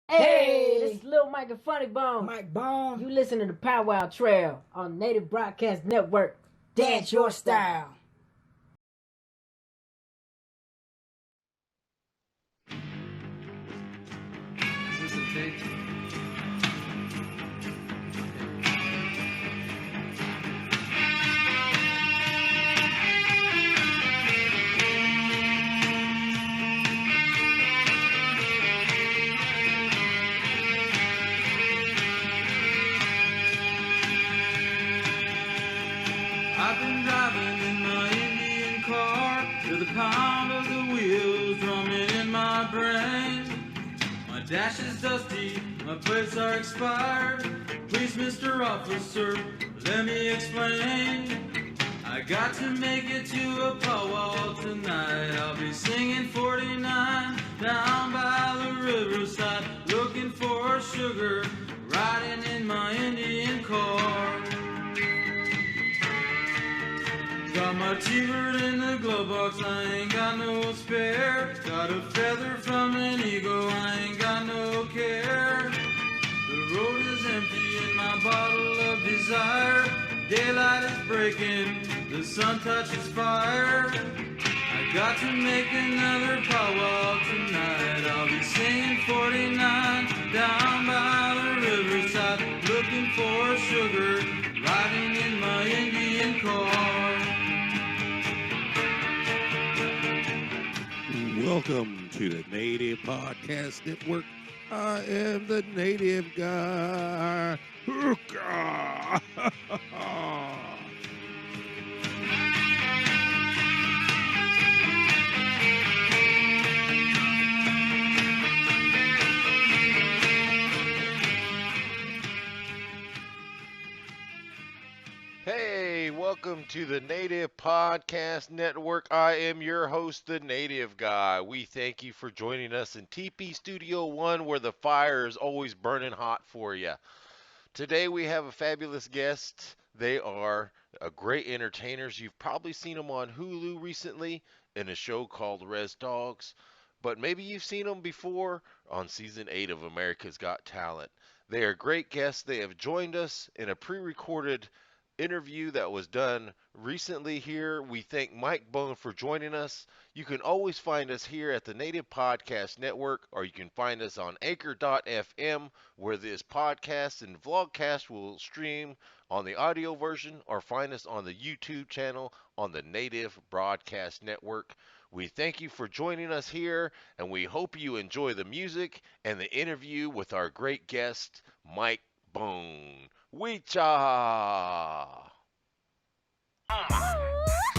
Hey, this is Lil Mike and Funny Bone. MikeBone. You listen to the Powwow Trail on Native Broadcast Network. Dance your style. I've been driving in my Indian car to the pound of the wheels drumming in my brain. My dash is dusty, my plates are expired. Please, Mr. Officer, let me explain. I got to make it to a powwow tonight. I'll be singing 49 down by the riverside, looking for sugar, riding in my Indian car. Got my T-bird in the glove box, I ain't got no spare. Got a feather from an eagle, I ain't got no care. The road is empty and my bottle of desire. Daylight is breaking, the sun touches fire. I got to make another powwow tonight. I'll be singing 49 down by the riverside, looking for sugar, riding in my Indian car. Welcome to the Native Podcast Network. I am the Native Guy. Hey, welcome to the Native Podcast Network. I am your host, the Native Guy. We thank you for joining us in Tipi Studio 1, where the fire is always burning hot for you. Today we have a fabulous guest. They are great entertainers. You've probably seen them on Hulu recently in a show called Res Dogs, but maybe you've seen them before on Season 8 of America's Got Talent. They are great guests. They have joined us in a pre-recorded interview that was done recently here. We thank MikeBone for joining us. You can always find us here at the Native Podcast Network, or you can find us on anchor.fm, where this podcast and vlogcast will stream on the audio version, or find us on the YouTube channel on the Native Broadcast Network. We thank you for joining us here, and we hope you enjoy the music and the interview with our great guest, Mike Bone. Weecha!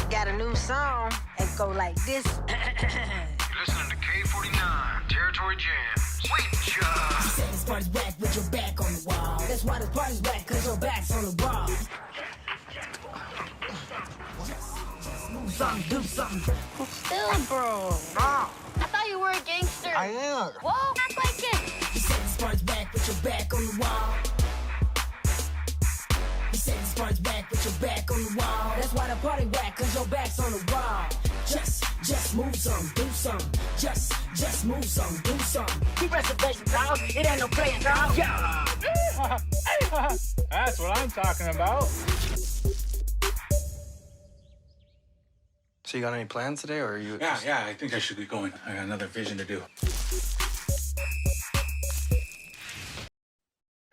Got a new song and go like this. Listening to K49 Territory Jams. Wait, You say this party's whack with your back on the wall. That's why this party's whack, cause your back's on the wall. Move something, do something. Still, bro. I thought you were a gangster. I am. Whoa, act like it. You say this party's whack with your back on the wall. You say this party's whack with your back on the wall. That's why the party whack, cause your back's on the wall. Just move some, do some. Just move some, do some. Keep Reservation Dogs, it ain't no playing dog. Yeah. That's what I'm talking about. So you got any plans today, or are you? Yeah, I think I should be going. I got another vision to do.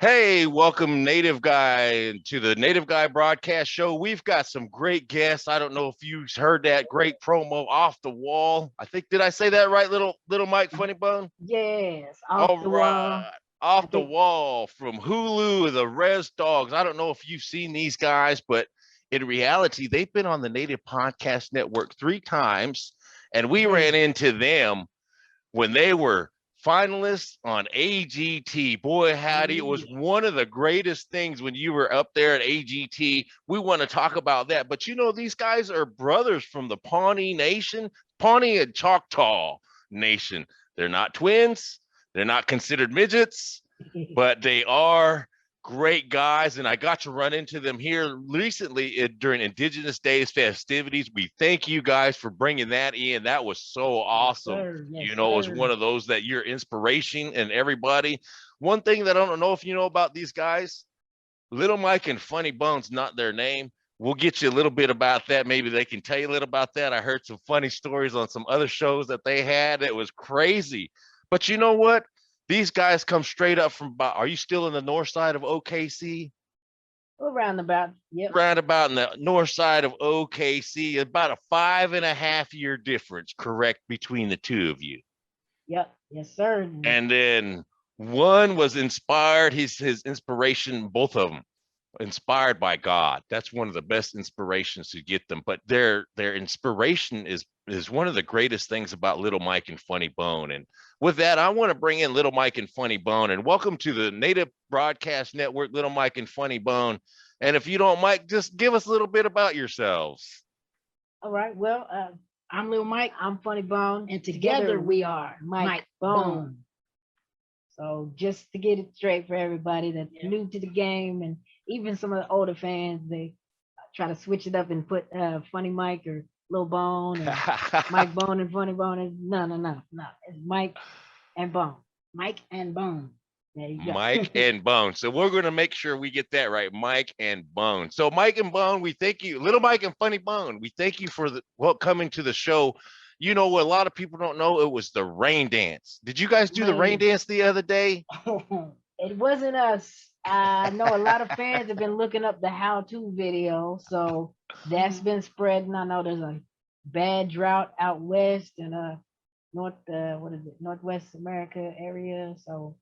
Hey, welcome Native Guy to the Native Guy broadcast show. We've got some great guests. I don't know if you heard that great promo off the wall. I think, did I say that right, little Mike Funny Bone? Yes. All Off the wall. right. Off the wall from Hulu, the Res Dogs. I don't know if you've seen these guys, but in reality, they've been on the Native Podcast Network 3 times, and we ran into them when they were finalists on AGT. Boy, howdy, it was one of the greatest things when you were up there at AGT. We want to talk about that, but you know, these guys are brothers from the Pawnee Nation, Pawnee and Choctaw Nation. They're not twins. They're not considered midgets, but they are great guys, and I got to run into them here recently during Indigenous Days festivities. We thank you guys for bringing that in. That was so awesome. sir. Yes, It was sir. one of those that you're inspiration and everybody. One thing that I don't know if you know about these guys, Little Mike and Funny Bone's not their name. We'll get you a little bit about that. Maybe they can tell you a little about that. I heard some funny stories on some other shows that they had. It was crazy. But you know what? These guys come straight up from about, are you still in the north side of OKC? We're roundabout. Yep. Roundabout in the north side of OKC, about a 5.5 year difference, correct, between the two of you. Yep. Yes, sir. And then one was inspired, his inspiration, both of them inspired by God. That's one of the best inspirations to get them. But their inspiration is one of the greatest things about Little Mike and Funny Bone. And with that, I want to bring in Little Mike and Funny Bone, and welcome to the Native Broadcast Network, Little Mike and Funny Bone. And if you don't, Mike, just give us a little bit about yourselves. All right. Well, I'm Lil Mike, I'm Funny Bone, and together we are Mike Bone. So just to get it straight for everybody that's new to the game, and even some of the older fans, they try to switch it up and put Funny Mike or Lil Bone or Mike Bone and Funny Bone. No. It's Mike and Bone. Mike and Bone. There you go. Mike and Bone. So we're going to make sure we get that right. Mike and Bone. So Mike and Bone, we thank you. Little Mike and Funny Bone, we thank you for coming to the show. You know what a lot of people don't know? It was the rain dance. Did you guys do the rain dance the other day? It wasn't us. I know a lot of fans have been looking up the how-to video, so that's been spreading. I know there's a bad drought out west and Northwest America area. So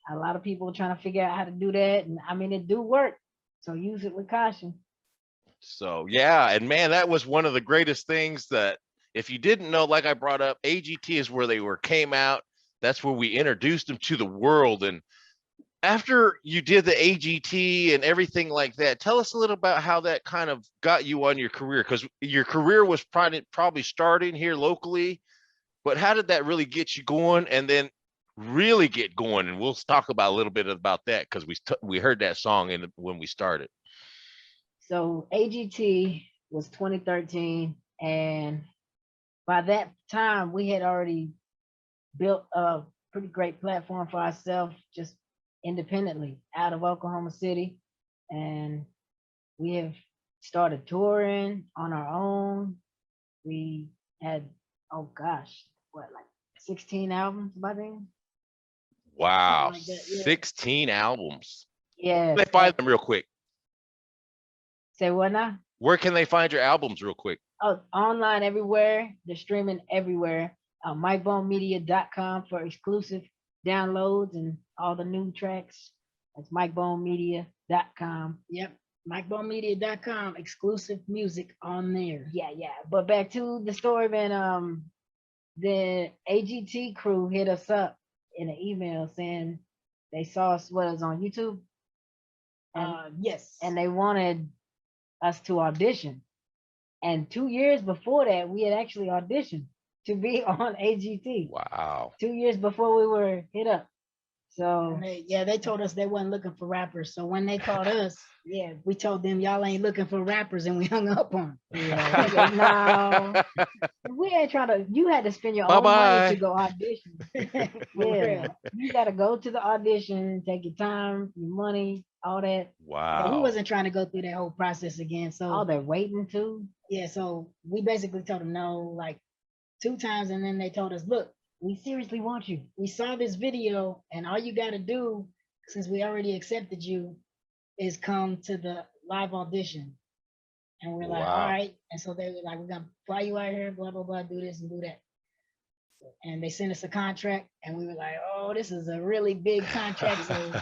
a lot of people are trying to figure out how to do that, and I mean it do work. So use it with caution. So yeah, and man, that was one of the greatest things that, if you didn't know, like I brought up, AGT is where they came out. That's where we introduced them to the world. And after you did the AGT and everything like that, tell us a little about how that kind of got you on your career, because your career was probably starting here locally, but how did that really get you going and then really get going? And we'll talk about a little bit about that, because we heard that song when we started. So AGT was 2013, and by that time we had already built a pretty great platform for ourselves, just independently out of Oklahoma City, and we have started touring on our own. We had, oh gosh, what, like 16 albums by then? Wow, like that, yeah. 16 albums. Yeah. They find them real quick. Say what now? Where can they find your albums real quick? Oh, online everywhere. They're streaming everywhere. MikeBoneMedia.com for exclusive downloads and all the new tracks. That's MikeBoneMedia.com. Yep. MikeBoneMedia.com, exclusive music on there. Yeah. But back to the story, man. The AGT crew hit us up in an email saying they saw us was on YouTube. Yes. And they wanted us to audition. And 2 years before that, we had actually auditioned to be on AGT. Wow. 2 years before we were hit up. So they told us they wasn't looking for rappers. So when they called us, we told them y'all ain't looking for rappers, and we hung up on them. Yeah. No, we ain't trying to. You had to spend your own money to go audition. Yeah, you got to go to the audition, take your time, your money, all that. Wow. So we wasn't trying to go through that whole process again. So they're waiting to. Yeah. So we basically told them no, like 2 times, and then they told us, look, we seriously want you. We saw this video, and all you got to do, since we already accepted you, is come to the live audition. And we're like, all right. And so they were like, we're going to fly you out here, blah, blah, blah, do this and do that. And they sent us a contract, and we were like, oh, this is a really big contract. So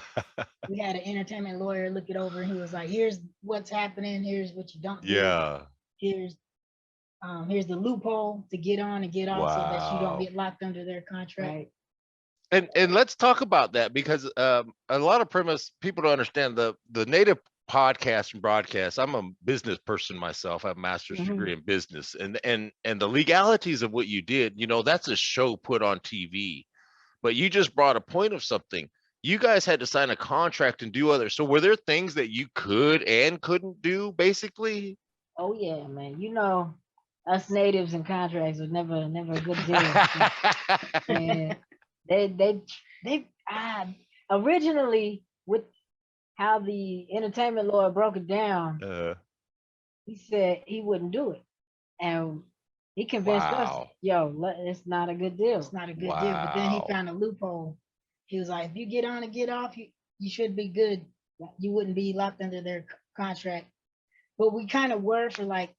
we had an entertainment lawyer look it over, and he was like, here's what's happening. Here's what you don't do. Yeah. Here's the loophole to get on and get off, so that you don't get locked under their contract. Right. And let's talk about that, because a lot of people don't understand the native podcast and broadcast. I'm a business person myself. I have a master's degree in business, and the legalities of what you did, that's a show put on TV. But you just brought a point of something. you guys had to sign a contract and do other. So were there things that you could and couldn't do, basically? Oh yeah, man. You know, us natives and contracts was never a good deal. And they originally, with how the entertainment lawyer broke it down, he said he wouldn't do it. And he convinced us, Wow. it's not a good deal. It's not a good deal. But then he Wow. found a loophole. He was like, if you get on and get off, you should be good. You wouldn't be locked under their contract. But we kind of were for like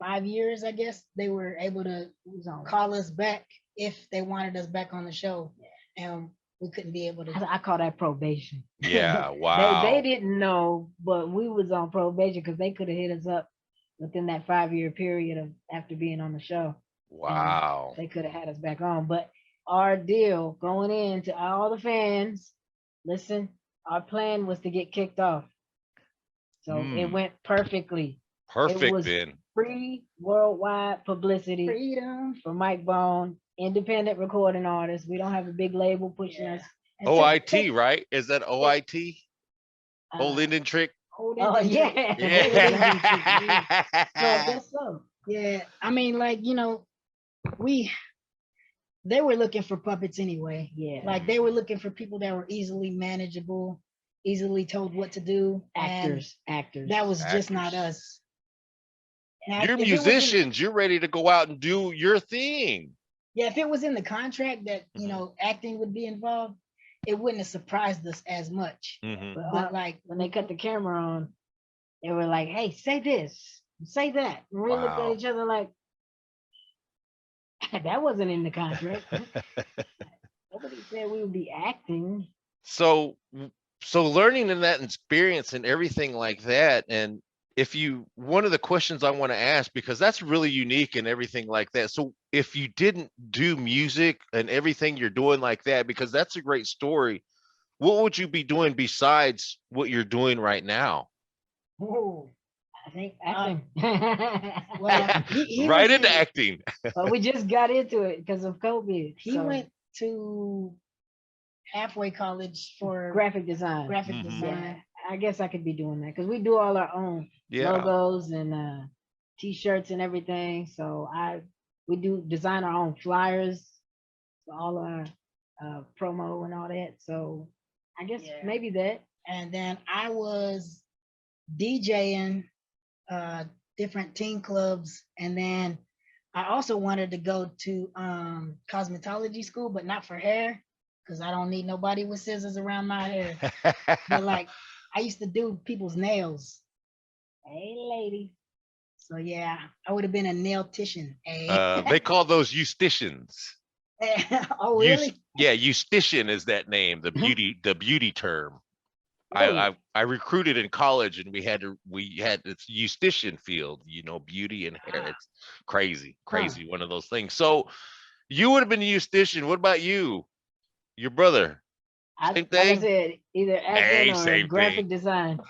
5 years, I guess. They were able to call us back if they wanted us back on the show. And we couldn't be able to. I call that probation. Yeah, wow. They didn't know, but we was on probation because they could have hit us up within that 5-year period of after being on the show. Wow. They could have had us back on. But our deal going in to all the fans, listen, our plan was to get kicked off. So it went perfectly. Perfect was then. Free worldwide publicity Freedom. for MikeBone, independent recording artist. We don't have a big label pushing us. And OIT, right? Is that OIT? Old Linden Trick? Oh yeah. Yeah. So I guess so. Yeah. I mean, like, you know, they were looking for puppets anyway. Yeah. Like they were looking for people that were easily manageable, easily told what to do. Actors. That was just not Actors. us. Now, You're if it was musicians. You're ready to go out and do your thing. Yeah, if it was in the contract that, you know, acting would be involved, it wouldn't have surprised us as much. But like when they cut the camera on, they were like, hey, say this, say that. And we looked at each other like, that wasn't in the contract. Nobody said we would be acting. So learning in that experience and everything like that, and one of the questions I want to ask, because that's really unique and everything like that. So if you didn't do music and everything you're doing like that, because that's a great story, what would you be doing besides what you're doing right now? Oh, I think acting. well, he right into acting. But we just got into it because of COVID. He went to halfway college for graphic design. Yeah, I guess I could be doing that because we do all our own logos and t-shirts and everything. So we do design our own flyers for all our promo and all that. So I guess maybe that. And then I was DJing different teen clubs, and then I also wanted to go to cosmetology school, but not for hair, because I don't need nobody with scissors around my hair. But like I used to do people's nails. Hey, lady. So yeah, I would have been a nail-tician. They call those eustaticians. Oh really? Eustatician is that name, the beauty term. I recruited in college, and we had this eustatician field, you know, beauty and hair. It's crazy, one of those things. So you would have been a eustatician. What about you? Your brother? Same thing? Like I said, either acting or graphic design.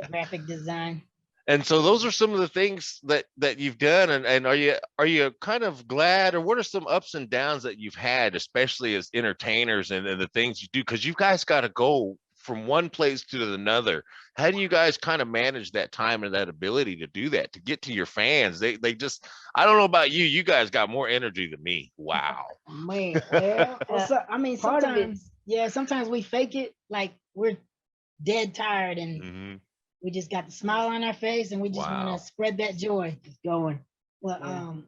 Graphic design. And so those are some of the things that you've done. And are you kind of glad, or what are some ups and downs that you've had, especially as entertainers and the things you do? Because you guys got to go from one place to another. How do you guys kind of manage that time and that ability to do that, to get to your fans? They just, I don't know about you. You guys got more energy than me. Wow. Man, well, I mean, sometimes we fake it, like we're dead tired and we just got the smile on our face and we just want to spread that joy. Just going. Well,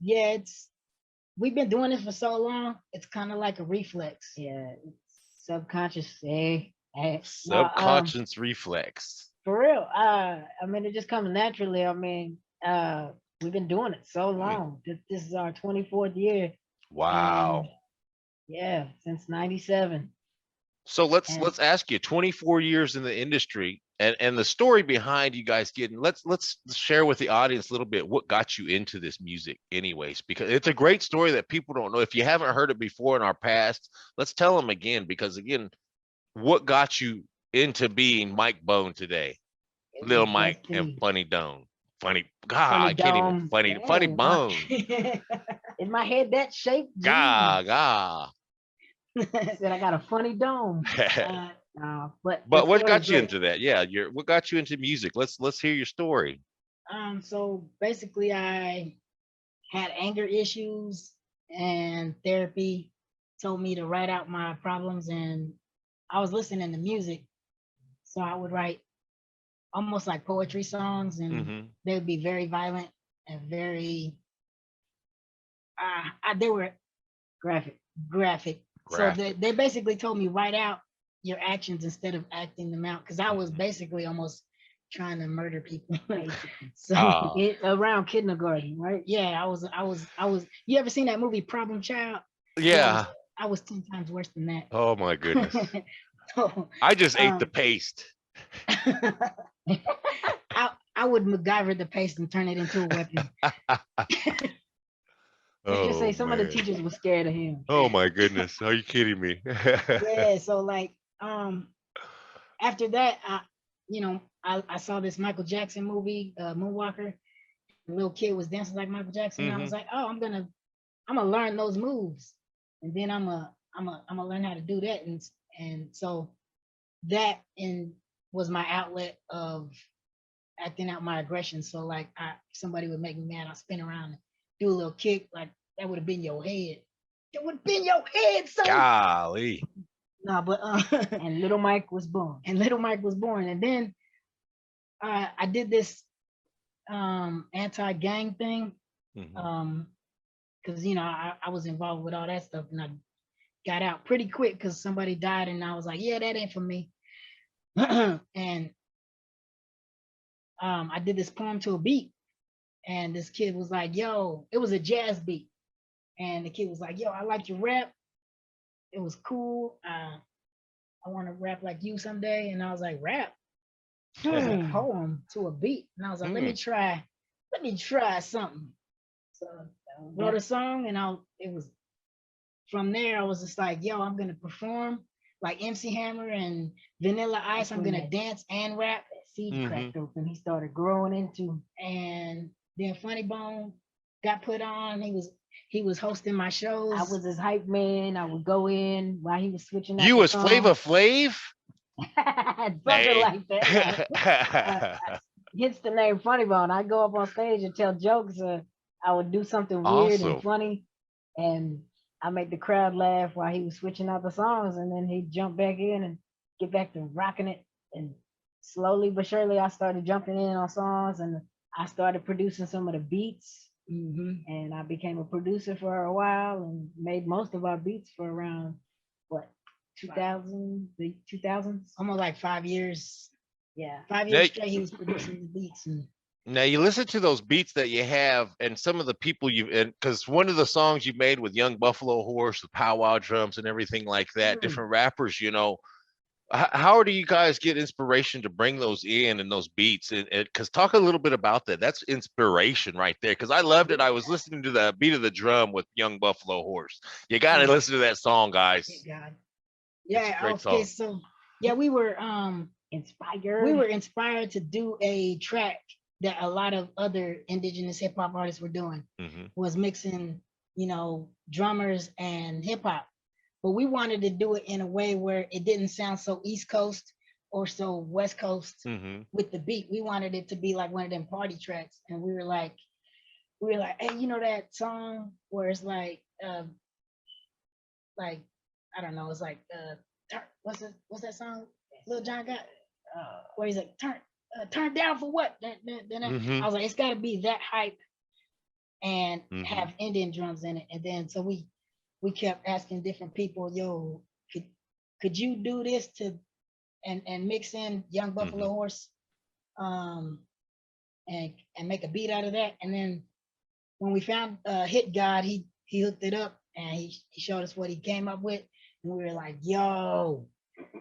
we've been doing this for so long, it's kind of like a reflex. Yeah, it's subconscious. Subconscious reflex. For real. I mean, it just comes naturally. I mean, we've been doing it so long. This is our 24th year. Wow. Since '97. So let's ask you, 24 years in the industry, and the story behind you guys getting, let's share with the audience a little bit what got you into this music anyways, because it's a great story that people don't know. If you haven't heard it before in our past, let's tell them again, because again, what got you into being MikeBone today? Lil Mike and Funny Dome. Funny Bone. In my head, that shape. God. Said I got a funny dome. But the But what story is got you great. into that? Yeah, what got you into music? Let's hear your story. So basically I had anger issues, and therapy told me to write out my problems, and I was listening to music. So I would write almost like poetry songs, and Mm-hmm. they would be very violent and very they were Graphic. graphic. So Graphic. they basically told me write out your actions instead of acting them out, because I was Mhm. basically almost trying to murder people. So Ah, Around kindergarten, right? yeah, I was. You ever seen that movie Problem Child? Yeah, yeah. I was 10 times worse than that. Oh my goodness. So, I just ate the um, paste. I would MacGyver the paste and turn it into a weapon. Let's just say Oh some of the man. teachers were scared of him. Oh my goodness. Are you kidding me? Yeah, so like after that, I saw this Michael Jackson movie, Moonwalker. The little kid was dancing like Michael Jackson. And I Mhm. was like, oh, I'm gonna learn those moves, and then I'm gonna learn how to do that, and so that was my outlet of acting out my aggression. So like, somebody would make me mad, I spin around and do a little kick, like that would have been your head. That would have been your head, son. Golly. No, but And little Mike was born. and little Mike was born, and then I did this anti-gang thing, Mhm. because I was involved with all that stuff, and I got out pretty quick because somebody died, and I was like, yeah, that ain't for me. And I did this poem to a beat, and this kid was like, yo, it was a jazz beat, and the kid was like, yo, I like your rap, it was cool, I want to rap like you someday. And I was like, rap poem to a beat, and I was like, let me try something. So I wrote a song, and it was from there. I was just like, yo, I'm gonna perform like MC Hammer and Vanilla Ice. I'm gonna dance and rap. Seed cracked open. He started growing into. And then Funny Bone got put on. He was hosting my shows. I was his hype man. I would go in while he was switching out You the was song. Flava Flav? Something like that. Hence the name Funny Bone. I go up on stage and tell jokes. I would do something weird Awesome. and funny, and I make the crowd laugh while he was switching out the songs, and then he'd jump back in and get back to rocking it. And slowly but surely, I started jumping in on songs, and I started producing some of the beats. And I became a producer for a while and made most of our beats for around what 2000, the 2000s. Almost like 5 years. Yeah, 5 years straight. He was producing the beats. And now you listen to those beats that you have, and some of the people because one of the songs you made with Young Buffalo Horse, with powwow drums and everything like that, different rappers, how do you guys get inspiration to bring those in and those beats? And because talk a little bit about that. That's inspiration right there. Because I loved it. I was listening to the beat of the drum with Young Buffalo Horse. You got to listen to that song, guys. God. Yeah. Great Okay. song. So yeah, we were inspired. We were inspired to do a track that a lot of other indigenous hip hop artists were doing. Was mixing, drummers and hip hop. But we wanted to do it in a way where it didn't sound so East Coast or so West Coast with the beat. We wanted it to be like one of them party tracks. And we were like, hey, you know that song where it's like I don't know, it's like what's that song Lil Jon got? Where he's like, turn down for what? I was like, it's gotta be that hype and have Indian drums in it. And then so we kept asking different people, yo, could you do this and mix in Young Buffalo Horse and make a beat out of that. And then when we found Hit God, he hooked it up and he showed us what he came up with, and we were like, yo,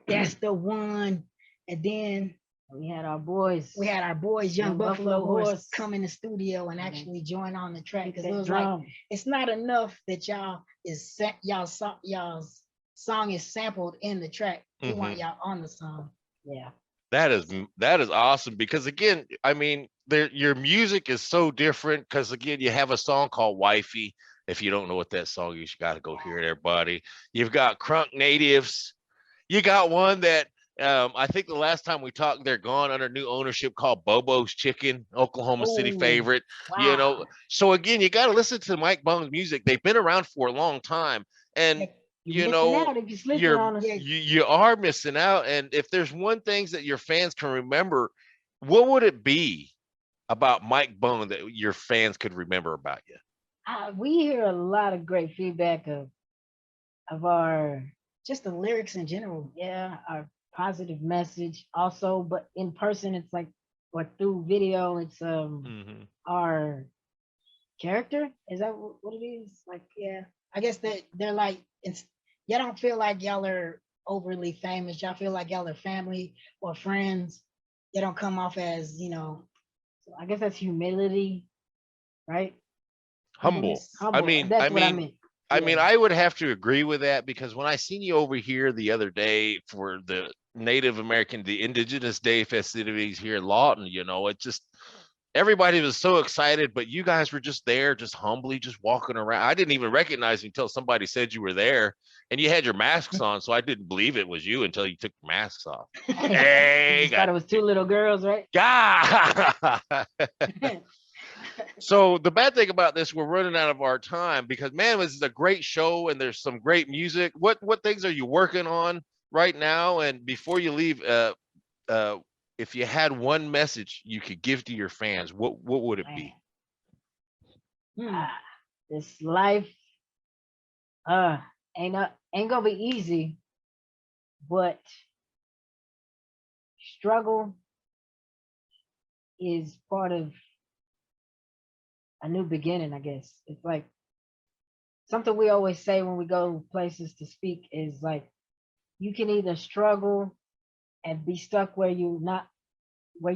that's the one. And then we had our boys, Young Buffalo Horse, come in the studio and actually join on the track, because it was like, it's not enough that y'all's song is sampled in the track. We want y'all on the song. Yeah. That is awesome, because again, I mean, your music is so different, because again, you have a song called Wifey, If you don't know what that song is, you got to go hear it, everybody. You've got Crunk Natives. You got one that I think the last time we talked, they're gone under new ownership called Bobo's Chicken, Oklahoma City Oh, favorite. You know, wow. so again, you got to listen to Mike Bone's music. They've been around for a long time, and You're you missing know, out if you're sleeping on us. you are missing out. And if there's one things that your fans can remember, what would it be about Mike Bone that your fans could remember about you? We hear a lot of great feedback of our Just the lyrics in general. our positive message also, but in person it's like, or through video, it's Mm-hmm. our character. Is that what it is? Like, Yeah, I guess that they're like, y'all don't feel like y'all are overly famous. Y'all feel like y'all are family or friends. They don't come off as, so I guess that's humility, right? Humble. Humble. That's what I meant. I mean, Yeah. I would have to agree with that because when I seen you over here the other day for the Native American, the Indigenous Day festivities here in Lawton, you know, it just everybody was so excited, but you guys were just there, just humbly, just walking around. I didn't even recognize you until somebody said you were there, and you had your masks on, so I didn't believe it was you until you took your masks off. Hey, You thought it was two little girls, right? God. So the bad thing about this, we're running out of our time because man, this is a great show and there's some great music. What things are you working on right now? And before you leave, if you had one message you could give to your fans, what would it be? This life ain't gonna be easy, but struggle is part of a new beginning, I guess. It's like something we always say when we go places to speak is like, you can either struggle and be stuck where you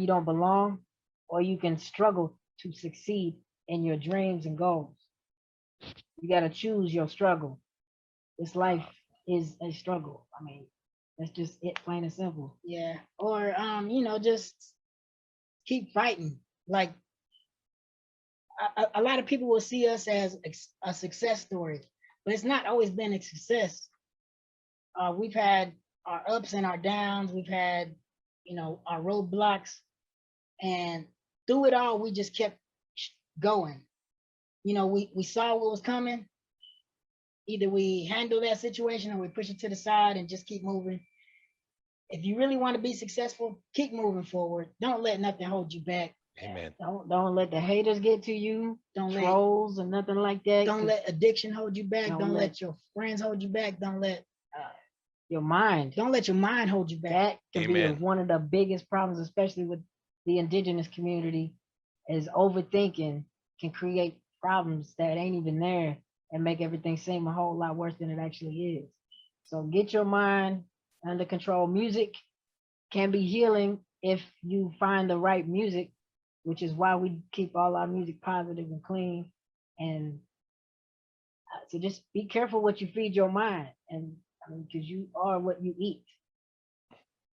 don't belong, or you can struggle to succeed in your dreams and goals. You got to choose your struggle. This life is a struggle. I mean, that's just it, plain and simple. Yeah. Or just keep fighting. Like a lot of people will see us as a success story, but it's not always been a success. We've had our ups and our downs. We've had, our roadblocks, and through it all, we just kept going. We saw what was coming. Either we handle that situation or we push it to the side and just keep moving. If you really want to be successful, keep moving forward. Don't let nothing hold you back. Amen. Don't let the haters get to you. Don't trolls or nothing like that. Don't let addiction hold you back. Don't Don't let let your friends hold you back. Don't let your mind. Don't let your mind hold you back. That can be Amen. one of the biggest problems, especially with the indigenous community, is overthinking can create problems that ain't even there and make everything seem a whole lot worse than it actually is. So get your mind under control. Music can be healing if you find the right music, which is why we keep all our music positive and clean. And so just be careful what you feed your mind, and because you are what you eat.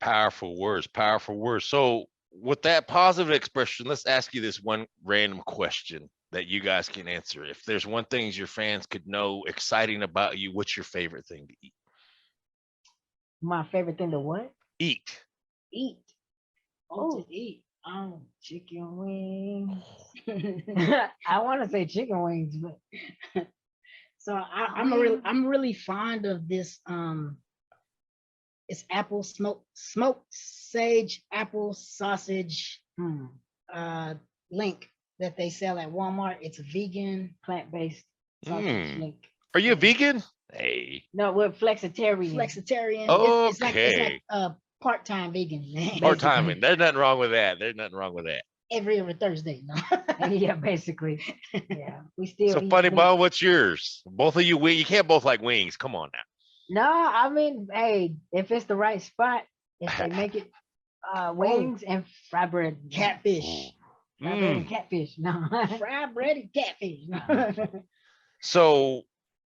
Powerful words, powerful words. So with that positive expression, let's ask you this one random question that you guys can answer. If there's one thing your fans could know exciting about you, what's your favorite thing to eat? My favorite thing to what? Eat. Eat. Oh, to eat. Chicken wings. I want to say chicken wings, but so I'm really fond of this. It's apple smoked sage apple sausage link that they sell at Walmart. It's a vegan plant-based sausage link. Are you a vegan? Hey. No, we're flexitarian. Flexitarian. Okay. It's like part-time vegan. Part-time. There's nothing wrong with that. There's nothing wrong with that. Every other Thursday. No. Yeah, basically. Yeah, we still. So Funny Bone, what's yours? Both of you, you can't both like wings. Come on now. No, I mean, hey, if it's the right spot, if they make it wings and fried bread, catfish. Fried bread and catfish. No, fried bread and catfish. So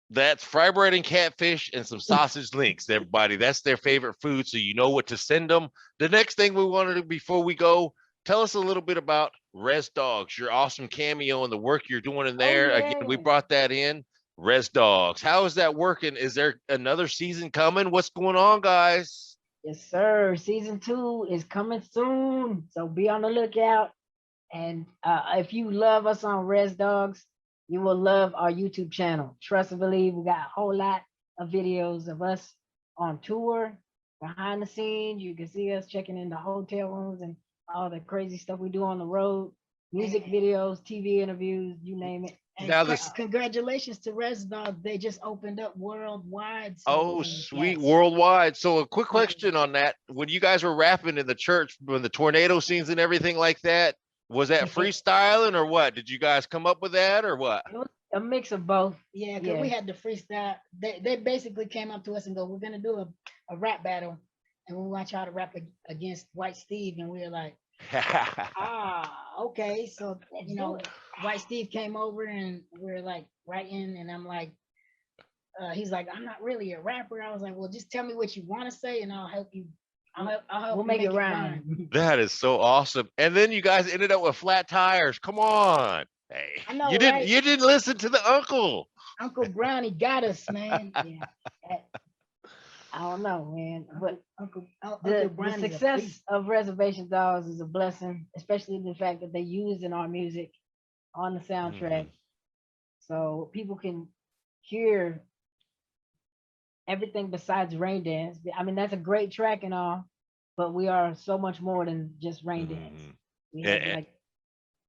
that's fried bread and catfish and some sausage links, everybody. That's their favorite food, so you know what to send them. The next thing we want to do before we go, tell us a little bit about Res Dogs, your awesome cameo and the work you're doing in there. Yeah. Again, we brought that in. Res Dogs. How is that working? Is there another season coming? What's going on, guys? Yes, sir. Season 2 is coming soon. So be on the lookout. And if you love us on Res Dogs, you will love our YouTube channel. Trust and believe, we got a whole lot of videos of us on tour, behind the scenes. You can see us checking in the hotel rooms and all the crazy stuff we do on the road. Music videos, TV interviews, you name it. And Now this- congratulations to Res Dog. They just opened up worldwide. So, Oh, sweet, yes. worldwide. So a quick question on that. When you guys were rapping in the church, when the tornado scenes and everything like that, was that freestyling or what? Did you guys come up with that or what? It was a mix of both. Yeah, because we had the freestyle. They basically came up to us and go, "We're gonna do a rap battle, and we want y'all to rap against White Steve." And we were like, okay. So you know, White Steve came over and we are like writing, and I'm like, he's like, "I'm not really a rapper." I was like, "Well, just tell me what you want to say, and I'll help you. I'll help We'll you make it rhyme." That is so awesome. And then you guys ended up with flat tires. Come on. Hey, I know, you right? didn't listen to the uncle. Uncle Brownie got us, man. Yeah. I don't know, man. But Uncle the Brownie's a success beast. of Reservation Dogs is a blessing, especially the fact that they use in our music on the soundtrack. So people can hear everything besides Rain Dance. I mean, that's a great track and all, but we are so much more than just Rain Dance. We have And- like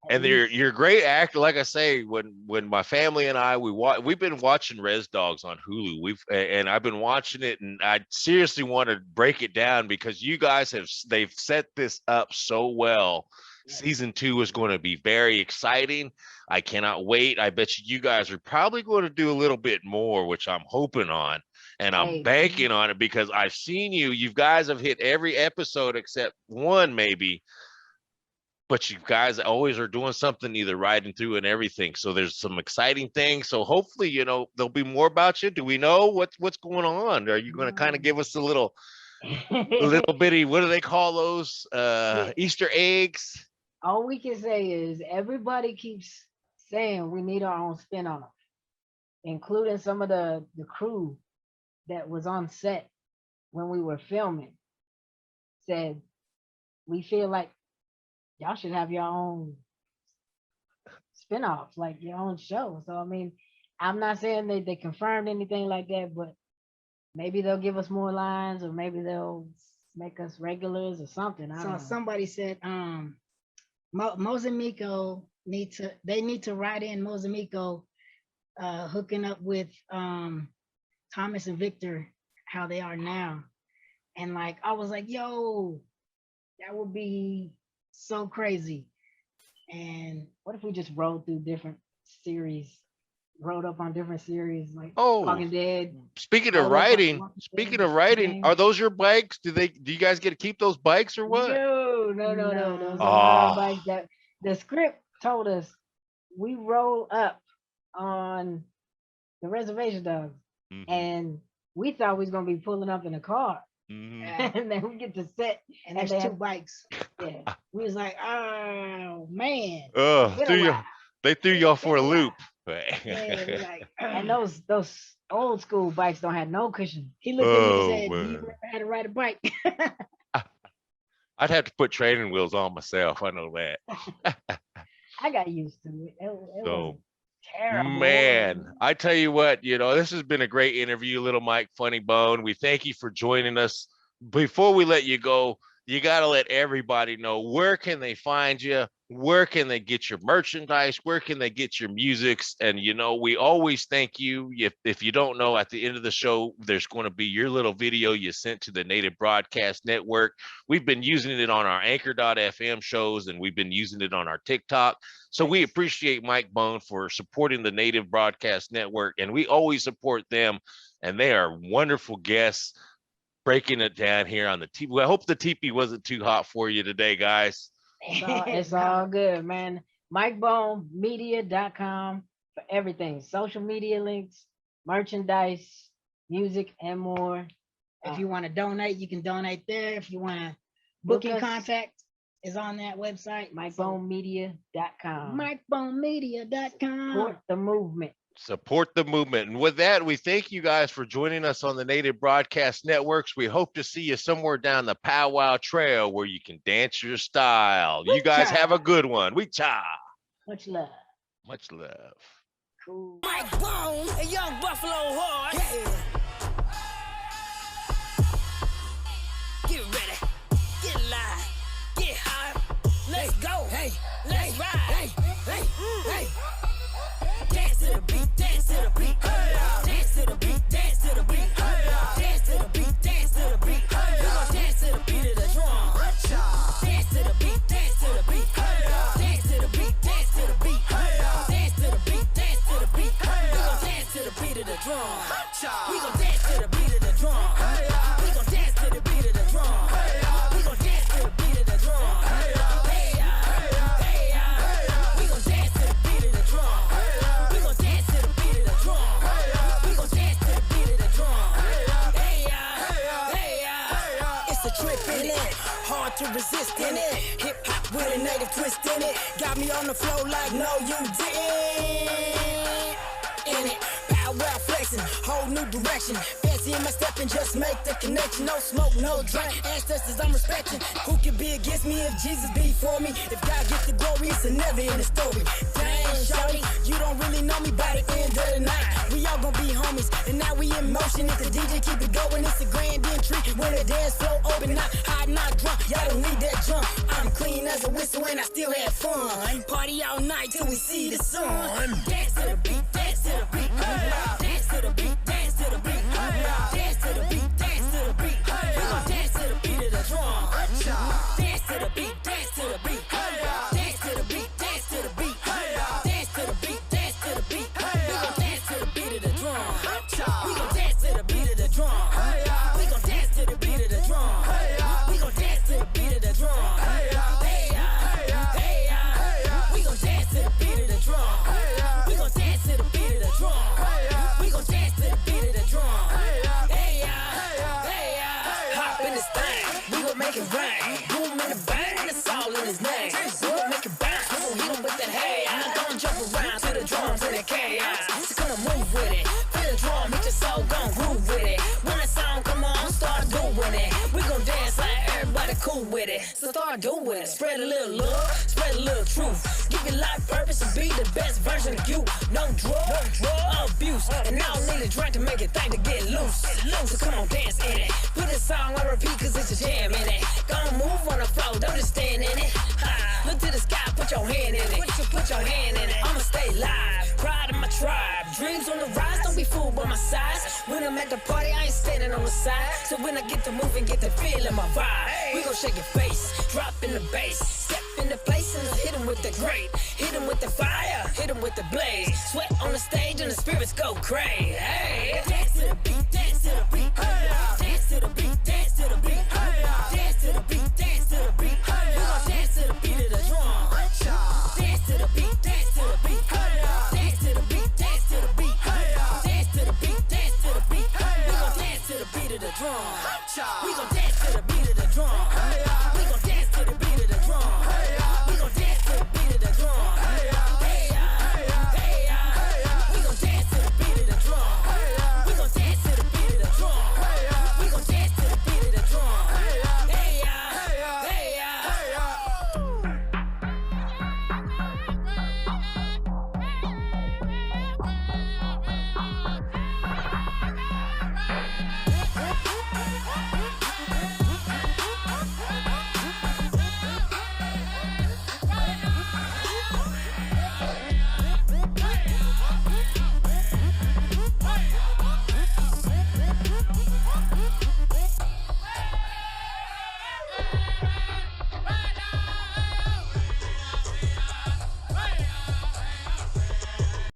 And you're a great actor. Like I say, when my family and I we've been watching Res Dogs on Hulu. And I've been watching it, and I seriously want to break it down because you guys they've set this up so well. Season 2 is going to be very exciting. I cannot wait. I bet you guys are probably going to do a little bit more, which I'm hoping on, and I'm banking on it because I've seen you. You guys have hit every episode except one, maybe. But you guys always are doing something, either riding through and everything. So there's some exciting things. So hopefully, there'll be more about you. Do we know what's going on? Are you going to kind of give us a little bitty, what do they call those? Easter eggs? All we can say is everybody keeps saying we need our own spin-off, including some of the crew that was on set when we were filming. Said, we feel like y'all should have your own spin-offs, like your own show. So I mean, I'm not saying they confirmed anything like that, but maybe they'll give us more lines, or maybe they'll make us regulars or something. I don't know. Somebody said Mozambico need to write in Mozambico hooking up with Thomas and Victor, how they are now. And like I was like, yo, that would be so crazy. And what if we just rode through different series, rode up on different series, like Oh, Walking Dead? Speaking of riding, are those your bikes? Do you guys get to keep those bikes or what? No. Those are not Oh. our bikes. That the script told us we roll up on the Reservation Dogs, and we thought we was gonna be pulling up in a car. And then we get to set, and there's two bikes. Yeah, we was like, oh man. They threw y'all for a loop. And those old school bikes don't have no cushion. He looked at me and said, "Do you ever how to ride a bike?" I'd have to put training wheels on myself. I know that. I got used to it. It was terrible. Man, I tell you what, this has been a great interview, little Mike Funny Bone. We thank you for joining us. Before we let you go, you got to let everybody know, where can they find you? Where can they get your merchandise? Where can they get your musics? And, we always thank you. If you don't know, at the end of the show, there's going to be your little video you sent to the Native Broadcast Network. We've been using it on our Anchor.fm shows, and we've been using it on our TikTok. So we appreciate MikeBone for supporting the Native Broadcast Network, and we always support them. And they are wonderful guests breaking it down here on the Tipi. Well, I hope the Tipi wasn't too hot for you today, guys. It's all good, man. MikeBoneMedia.com for everything. Social media links, merchandise, music, and more. If you want to donate, you can donate there. If you want to booking contact is on that website. MikeBoneMedia.com. MikeBoneMedia.com. Support the movement. Support the movement. And with that, we thank you guys for joining us on the Native Broadcast Networks. We hope to see you somewhere down the Powwow Trail where you can dance your style. You guys have a good one. We cha. Much love. Much love. Cool. MikeBone, a young buffalo horse. Get ready, get live, get high. Let's go, hey, let's ride, hey, hey, hey. Dance to the beat, dance to the beat, dance to the beat, dance to the beat, dance to the beat, dance to the beat. We gon' dance to the beat of the drum. Dance to the beat, dance to the beat, dance to the beat, dance to the beat, dance to the beat, dance to the beat. We gon' dance to the beat of the drum. We gon' dance to the beat of the drum. We gon' dance to the beat of the drum. We gon' dance to the beat of the drum. We gon' dance to the beat of the drum. We gon' dance to the beat of the drum. We gon' dance to the beat of the drum. It's a trip in it, hard to resist in it. Hip hop with a native twist in it. Got me on the flow like no you didn't. In it, Powwow flexing, whole new direction. Fancy in my step and just make the connection. No smoke, no drink, ancestors I'm respecting. Who can be against me if Jesus be for me? If God gets the glory, it's a never ending story. Dang, shorty, you don't really know me by the end of the night. We all gon' be homies, and now we in motion. If the DJ keep it going, it's a grand entry. When the dance floor open, not hot, not drunk. Y'all don't need that jump. I'm clean as a whistle and I still have fun. Party all night till we see the sun. Dance to the beat, dance to the beat. Dance to the beat, dance to the beat. Dance to the beat, dance to the beat. We gon' dance to the beat of the drum. Dance to the beat, dance to the beat. Dance to the beat, dance to the beat. Dance to the beat, dance to the beat. We gon' dance to the beat of the drum. We gon' dance to the beat of the drum. We gon' dance to the beat of the drum. We gon' dance to the beat of the drum. We gon' dance to the beat of the drum. We gon' dance to the beat of the drum. We gon' dance to the beat of the drum. Hop in this thing, we gon' make it rain. Boom in the bang, it's all in his name. We gon' make it bounce, we gon' hit him with that hey. I'm gon' jump around to the drums and the chaos. So come on, move with it. Feel the drum, hit your soul, gon' groove with it. When the song come on, start doing it. We gon' dance like everybody cool with it. So start doing it. Spread a little love, spread a little truth. Give your life purpose and be the best version of you. No drug abuse, and I don't need a drink to make it think to get loose. So come on, dance in it. Put this song on repeat cause it's a jam in it. Gonna move on the floor, don't just stand in it. Look to the sky, put your hand in it. Put your hand in it. I'ma stay live, pride of my tribe. Dreams on the rise, don't be fooled by my size. When I'm at the party, I ain't standing on the side. So when I get to moving, get the feel in my vibe. We gon' shake your face, drop in the bass. Step into place and hit him with the great. Hit him with the fire, hit him with the blaze. Sweat on the stage and the spirits go crazy. Hey, dance to the beat.